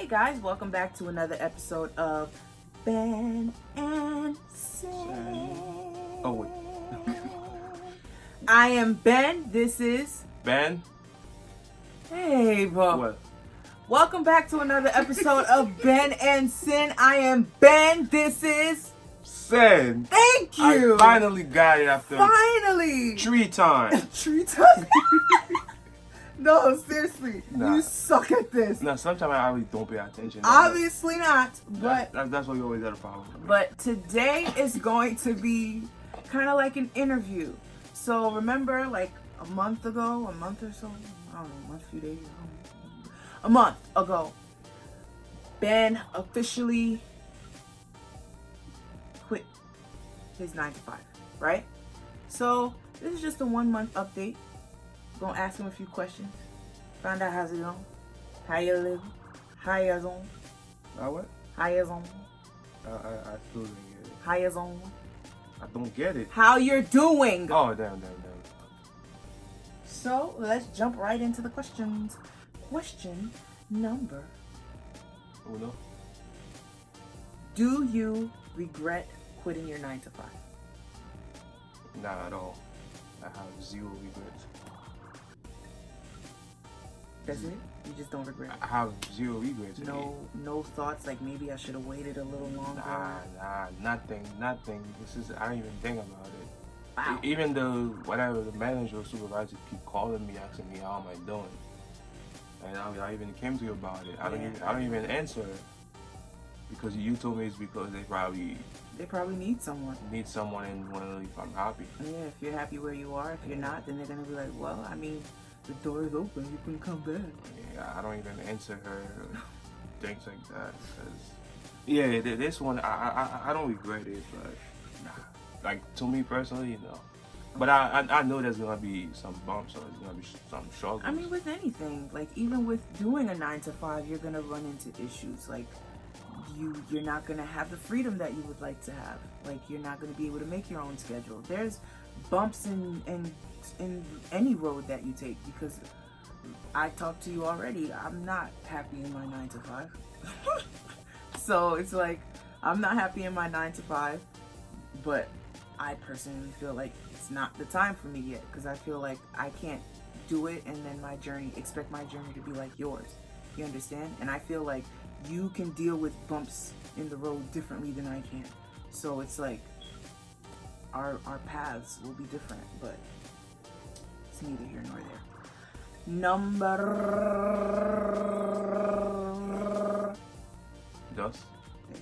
Hey guys, welcome back to another episode of Ben and Sin. Oh wait. I am Ben. This is Ben? Hey, bro. What? Welcome back to another episode of Ben and Sin. I am Ben. This is Sin. Thank you. I finally got it after Finally. 3 times. 3 times. No, seriously. Nah. You suck at this. No, sometimes I really don't pay attention. Obviously not, but That's why you always had a problem. But today is going to be kind of like an interview. So remember, like a month or so, I don't know, a few days, a month ago, Ben officially quit his 9-to-5, right? So this is just a 1 month update. Gonna ask him a few questions, find out how's it going, how you live, how you on, What? how you on, I still didn't get it. how you on. I don't get it. How you're doing. Oh, damn. So let's jump right into the questions. Question number: Uno? do you regret quitting your 9-to-5? Not at all. I have 0 regrets. That's it? You just don't regret it? I have 0 regrets. No thoughts like maybe I should have waited a little longer? Nah, nothing. I don't even think about it. Wow. Even the manager or supervisor keep calling me, asking me how am I doing, and I even came to you about it. I don't even answer it because you told me it's because they probably need someone. And want to know if I'm happy. Yeah, if you're happy where you are. If you're not, then they're gonna be like, well, I mean, the door is open. You can come back. Yeah, I don't even answer her or things like that. Cause this one I don't regret it, but nah. Like to me personally, no. But I know there's gonna be some bumps or there's gonna be some struggles. I mean, with anything, like even with doing a 9-to-5, you're gonna run into issues. Like you're not gonna have the freedom that you would like to have. Like you're not gonna be able to make your own schedule. There's bumps in any road that you take, because I talked to you already. I'm not happy in my 9-to-5. So it's like I'm not happy in my 9-to-5, but I personally feel like it's not the time for me yet, because I feel like I can't do it and then expect my journey to be like yours. You understand? And I feel like you can deal with bumps in the road differently than I can. So it's like our paths will be different, but it's neither here nor there. Number Dos. There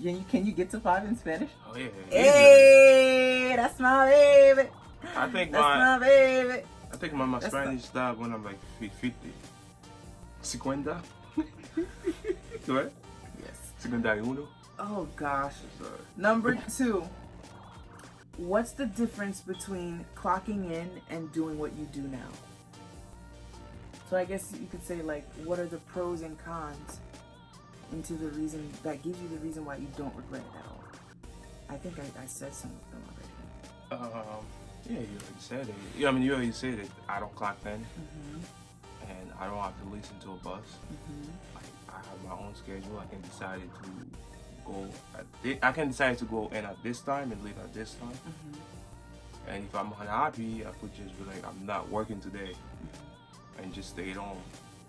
you go. Can you get to 5 in Spanish? Oh yeah. Hey, that's my baby. I think my baby. I think my Spanish start when I'm like 50. 50. What? Yes. 51. Oh gosh. Sorry. Number 2. What's the difference between clocking in and doing what you do now? So I guess you could say, like, what are the pros and cons into the reason that gives you the reason why you don't regret it at all? I think I said some of them already. Yeah, you already said it. Yeah, I mean, you already said it. I don't clock in, and I don't have to listen to a bus. I have my own schedule. I can decide to go in at this time and leave at this time. And if I'm unhappy, I could just be like, I'm not working today, and just stay at home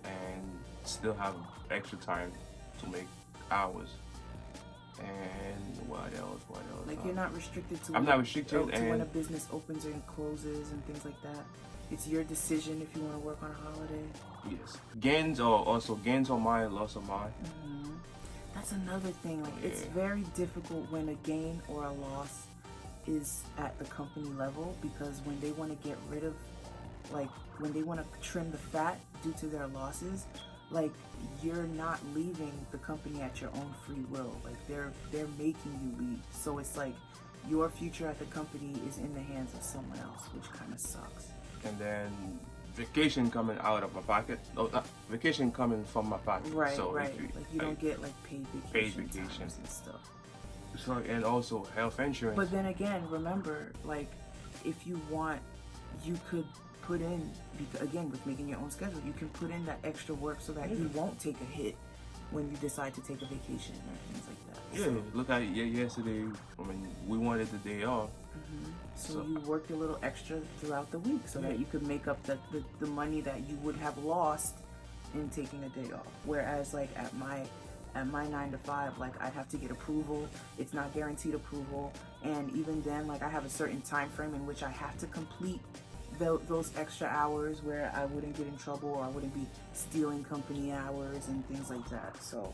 and still have extra time to make hours. And what else? Like you're not restricted to. I'm not restricted to when a business opens and closes and things like that. It's your decision if you want to work on a holiday. Yes. Gains are mine, loss are mine. That's another thing. Like it's very difficult when a gain or a loss is at the company level, because when they want to get rid of, like when they want to trim the fat due to their losses, like you're not leaving the company at your own free will. Like they're making you leave. So it's like your future at the company is in the hands of someone else, which kind of sucks. And then vacation coming out of my pocket. No, vacation coming from my pocket. Right, so right. You don't get like paid vacations and stuff. So, and also health insurance. But then again, remember, like if you want, you could put in, again, with making your own schedule, you can put in that extra work so that you won't take a hit when you decide to take a vacation or things like that. Yeah, look at yesterday. I mean, we wanted the day off. So you worked a little extra throughout the week so that you could make up the money that you would have lost in taking a day off. Whereas like at my 9 to 5, like I'd have to get approval. It's not guaranteed approval, and even then, like I have a certain time frame in which I have to complete those extra hours where I wouldn't get in trouble or I wouldn't be stealing company hours and things like that. So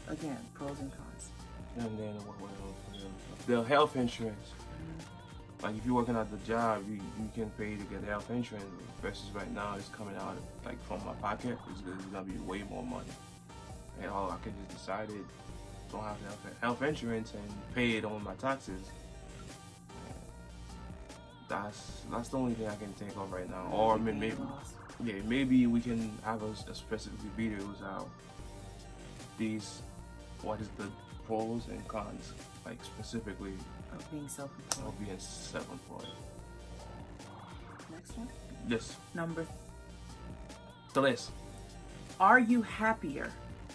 again, pros and cons. And then what else? The health insurance. Like if you're working at the job, you can pay to get health insurance. Versus right now, it's coming out like from my pocket. It's gonna be way more money. And all I can just decide it, don't have health insurance and pay it on my taxes. That's the only thing I can think of right now. Or maybe we can have a specific videos out what is the pros and cons, like specifically Of being self-employed. of being self-employed. Next one. Yes, Number 3. Are you happier?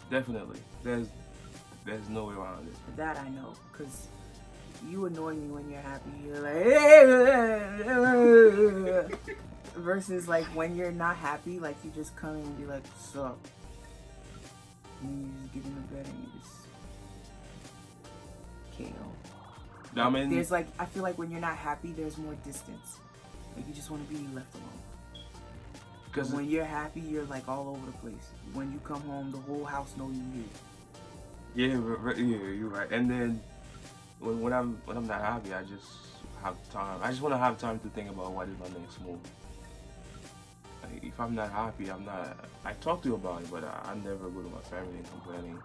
Definitely. There's no way around it. That I know, because you annoy me when you're happy. You're like, versus like when you're not happy, like you just come in and be like, sup. And you just get in the bed and you just KO. I mean, There's like, I feel like when you're not happy, there's more distance. Like you just want to be left alone. Because when you're happy, you're like all over the place. When you come home, the whole house know you here. yeah, you're right. And then when I'm not happy, I just have time. I just want to have time to think about what is my next move. Like, if I'm not happy, I talk to you about it, but I never go to my family and complaining.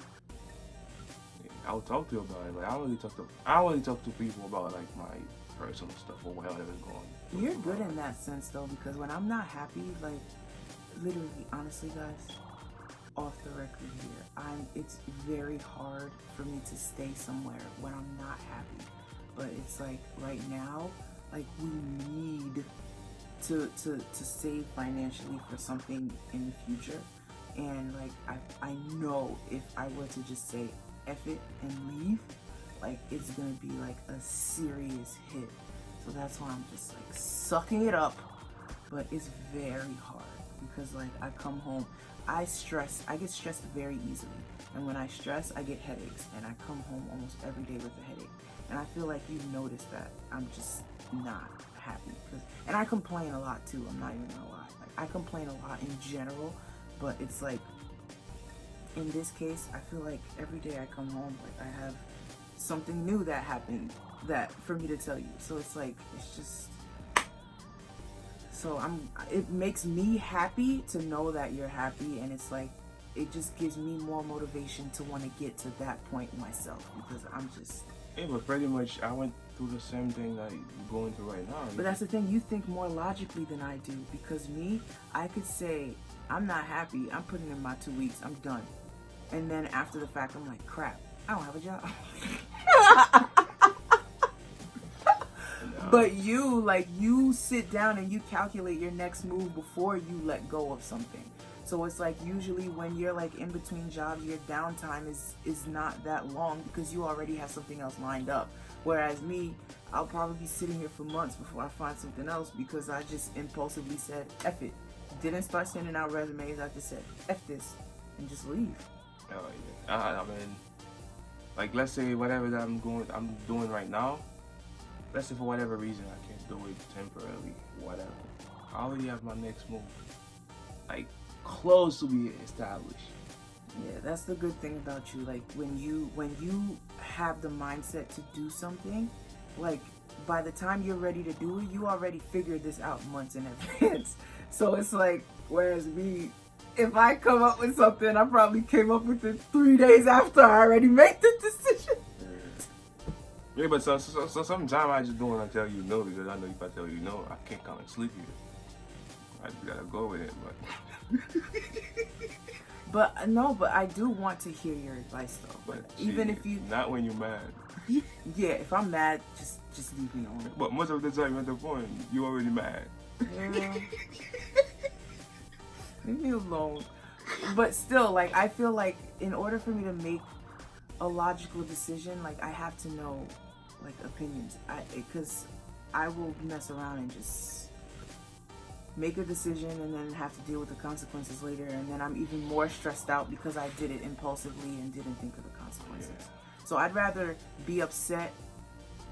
I'll talk to you about it, but I only talk to people about like my personal stuff or whatever is going on. You're good in that sense though, because when I'm not happy, like literally, honestly guys, off the record here, it's very hard for me to stay somewhere when I'm not happy. But it's like right now, like we need to save financially for something in the future. And like I know if I were to just say F it and leave, like it's gonna be like a serious hit. So that's why I'm just like sucking it up. But it's very hard because like I come home, I get stressed very easily. And when I stress, I get headaches. And I come home almost every day with a headache. And I feel like you've noticed that I'm just not happy. And I complain a lot too, I'm not even gonna lie. Like I complain a lot in general, but it's like, in this case, I feel like every day I come home, like I have something new that happened that for me to tell you. So it's like, it's just, so it makes me happy to know that you're happy, and it's like, it just gives me more motivation to want to get to that point myself, because I'm just... Yeah, but pretty much I went through the same thing that you're going through right now. But that's the thing, you think more logically than I do, because me, I could say, I'm not happy, I'm putting in my 2 weeks, I'm done. And then after the fact, I'm like, crap, I don't have a job. But you sit down and you calculate your next move before you let go of something. So it's like usually when you're like in between jobs, your downtime is not that long because you already have something else lined up. Whereas me, I'll probably be sitting here for months before I find something else because I just impulsively said, F it. Didn't start sending out resumes, I just said, F this, and just leave. Oh yeah. I mean, like let's say whatever that I'm doing right now, let's say for whatever reason I can't do it temporarily, whatever. I already have my next move, like close to being established. Yeah, that's the good thing about you. Like when you have the mindset to do something, like by the time you're ready to do it, you already figured this out months in advance. So it's like, whereas me, if I come up with something, I probably came up with it 3 days after I already made the decision. Yeah, but so sometimes I just don't want to tell you no because I know if I tell you no, I can't come and sleep here. I just gotta go with it, but. But I do want to hear your advice though. But even if you not when you're mad. Yeah, if I'm mad, just leave me alone. But most of the time at the point, you're already mad. Yeah. Leave me alone. But still, like, I feel like in order for me to make a logical decision, like, I have to know, like, opinions. Because I will mess around and just make a decision and then have to deal with the consequences later, and then I'm even more stressed out because I did it impulsively and didn't think of the consequences. Yeah. So I'd rather be upset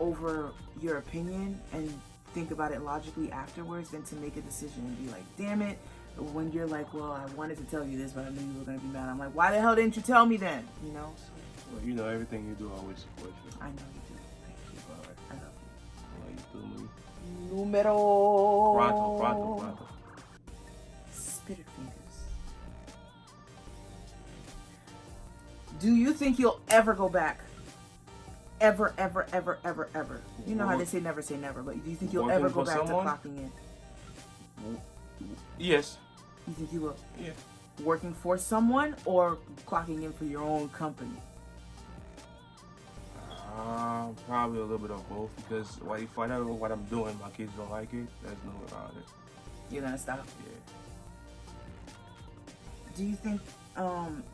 over your opinion and think about it logically afterwards than to make a decision and be like, damn it, when you're like, well, I wanted to tell you this, but I knew you were going to be mad. I'm like, why the hell didn't you tell me then? You know? So, Well, you know, everything you do, I always support you. I know you do. Thank you. All right. I love Well, you do me. you. Numero. Prato. Spitter fingers. Do you think you'll ever go back? Ever. You know how they say never, but do you think you'll Working ever go for back someone? to clocking in? Yes. You think you will? Yeah. Working for someone or clocking in for your own company? Probably a little bit of both, because if I know what I'm doing, my kids don't like it, there's no way around it. You're gonna stop? Yeah. Do you think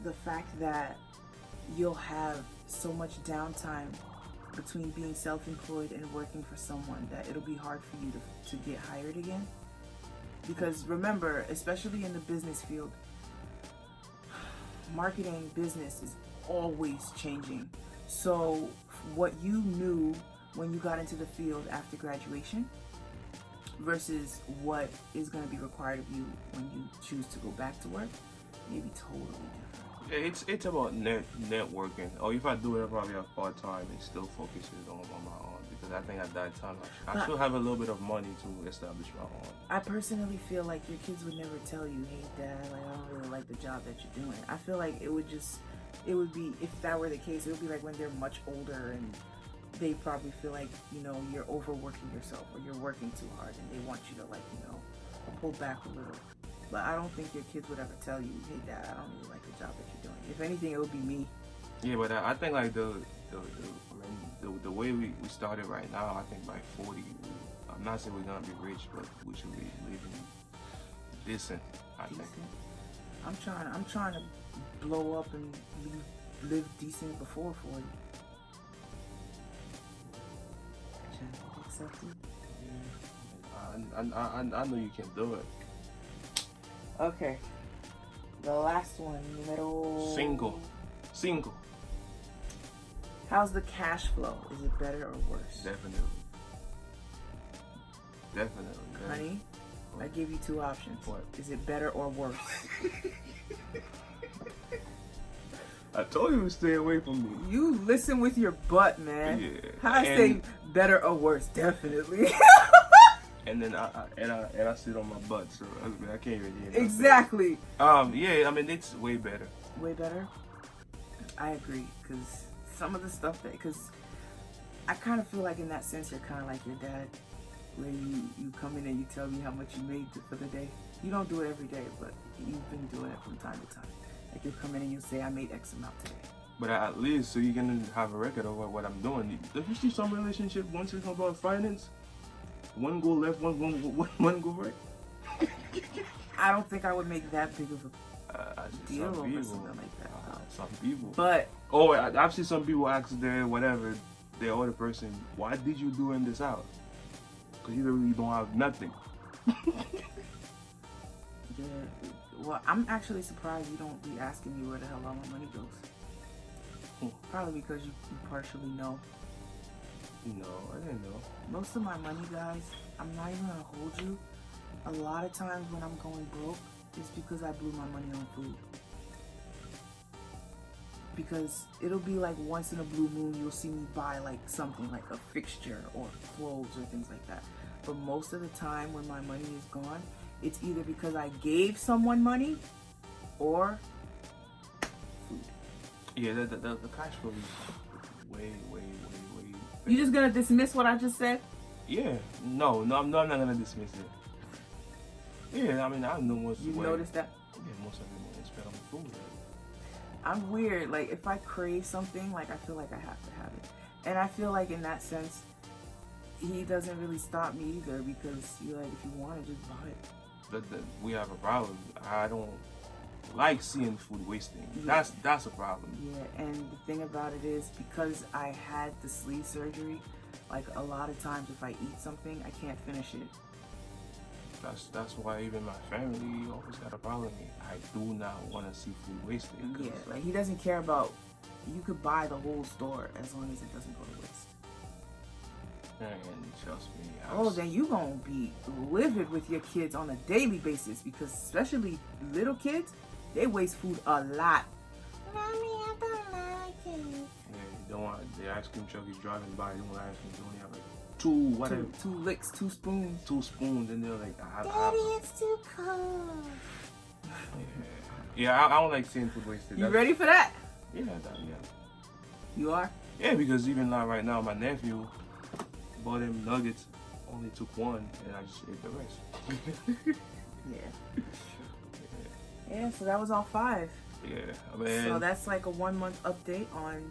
the fact that you'll have so much downtime between being self-employed and working for someone that it'll be hard for you to get hired again? Because remember, especially in the business field, marketing business is always changing. So what you knew when you got into the field after graduation versus what is going to be required of you when you choose to go back to work may be totally different. Yeah, it's about networking. Or if I do it, I'll probably have part-time and still focus it on my own. Because I think at that time, I should have a little bit of money to establish my own. I personally feel like your kids would never tell you, hey dad, like, I don't really like the job that you're doing. I feel like it would be, if that were the case, it would be like when they're much older and they probably feel like, you know, you're overworking yourself or you're working too hard and they want you to, like, you know, pull back a little. But I don't think your kids would ever tell you, hey dad, I don't really like the job that you're doing. If anything, it would be me. Yeah, but I think like the way we started right now, I think by 40, I'm not saying we're gonna be rich, but we should be living decent. I think. I'm trying to blow up and live decent before 40. Trying to get accepted. Yeah. I know you can do it. Okay. The last one, middle. Single. How's the cash flow? Is it better or worse? Definitely. Honey, I give you two options. What? Is it better or worse? I told you to stay away from me. You listen with your butt, man. Yeah. How I say better or worse? Definitely. And then I sit on my butt, so I can't even hear nothing. Exactly. Yeah, I mean it's way better. Way better. I agree, because some of the stuff because I kind of feel like in that sense you're kind of like your dad, where you come in and you tell me how much you made for the day. You don't do it every day, but you've been doing it from time to time. Like you'll come in and you'll say, I made X amount today. But at least so you can have a record of what I'm doing. If you see some relationship, once it's about finance, one go left, one go right. I don't think I would make that big of a deal over something like that. Some people. But I've seen some people ask their other person, why did you do in this house? Because you really don't have nothing. Yeah. Well, I'm actually surprised you don't be asking me where the hell all my money goes. Probably because you partially know. No, I didn't know. Most of my money, guys, I'm not even gonna hold you. A lot of times when I'm going broke, it's because I blew my money on food. Because it'll be like once in a blue moon, you'll see me buy like something like a fixture or clothes or things like that. But most of the time when my money is gone, it's either because I gave someone money or food. Yeah, the cash flow is way. You just gonna dismiss what I just said? Yeah, no, I'm not gonna dismiss it. Yeah, I mean, I know most. You noticed that? Yeah, most of it money is spent on food. Right? I'm weird. Like if I crave something, like I feel like I have to have it, and I feel like in that sense, he doesn't really stop me either because you're like, if you want to just buy it. We have a problem. I don't like seeing food wasting. Yeah. That's a problem. Yeah, and the thing about it is because I had the sleeve surgery, like a lot of times if I eat something, I can't finish it. That's why even my family always got a problem with me. I do not want to see food wasted. Yeah, like he doesn't care about. You could buy the whole store as long as it doesn't go to waste. And trust me. Oh, then you gonna be livid with your kids on a daily basis because especially little kids, they waste food a lot. Mommy, I don't like it. Yeah, you don't want the ice cream truck is driving by. You don't want ice cream. You only have like Two licks, 2 spoons. 2 spoons, and they're like, Daddy, it's too cold. Yeah, I don't like seeing food wasted. You ready for that? Yeah, You are? Yeah, because even now, right now, my nephew bought him nuggets. Only took one, and I just ate the rest. Yeah. Yeah, so that was all 5. Yeah, I mean, So that's like a 1 month update on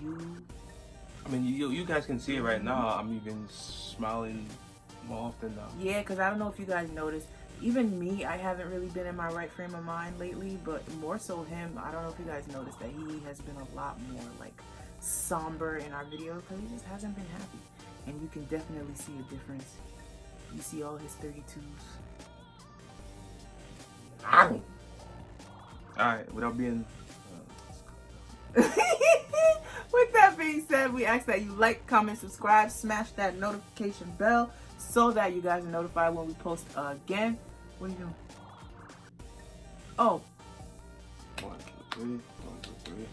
you. I mean, you guys can see it right now. I'm even smiling more often now. Yeah, because I don't know if you guys noticed. Even me, I haven't really been in my right frame of mind lately, but more so him. I don't know if you guys noticed that he has been a lot more like somber in our videos because he just hasn't been happy. And you can definitely see a difference. You see all his 32s. Alright, without being... With that being said, we ask that you like, comment, subscribe, smash that notification bell so that you guys are notified when we post again. What are you doing? Oh. 1, 2, 3. 1, 2, 3.